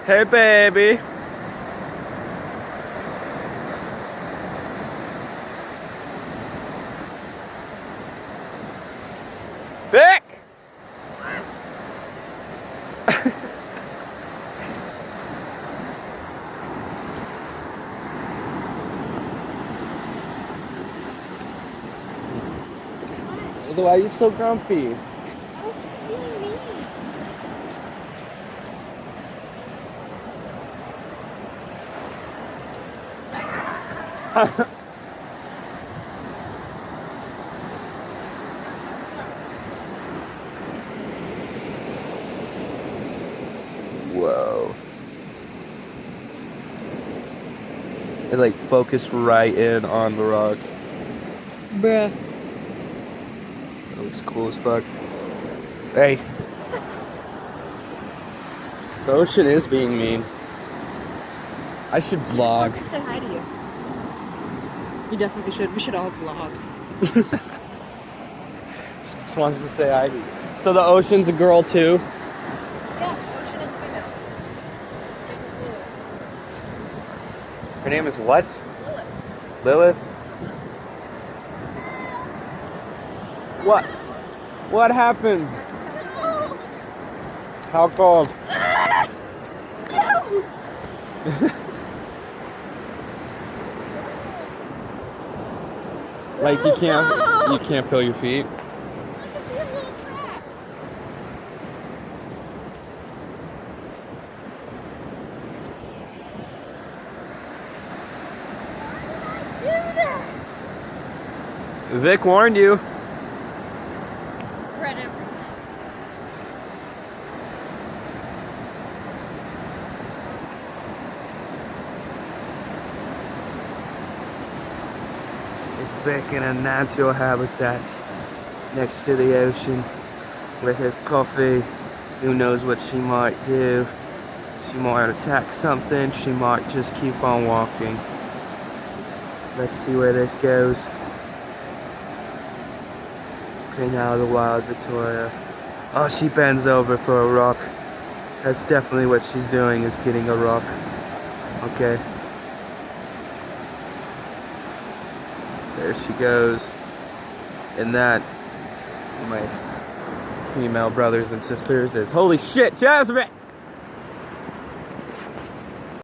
Hey, baby. Vic! Why are you so grumpy? Whoa. It like focused right in on the rock. Bruh. That looks cool as fuck. Hey. The ocean is being mean. I should vlog. She said hi to you. You definitely should. We should all vlog. She just wants to say hi to you. So the ocean's a girl too? Yeah, ocean is female. Her name is what? Lilith. Lilith? What? What happened? How cold? Like you can't feel your feet? Vic warned you. Read everything. It's Vic in a natural habitat next to the ocean with her coffee. Who knows what she might do? She might attack something. She might just keep on walking. Let's see where this goes. Okay, now the wild Victoria. Oh, she bends over for a rock. That's definitely what she's doing, is getting a rock. Okay. There she goes. And that, my female brothers and sisters, is holy shit, Jasmine!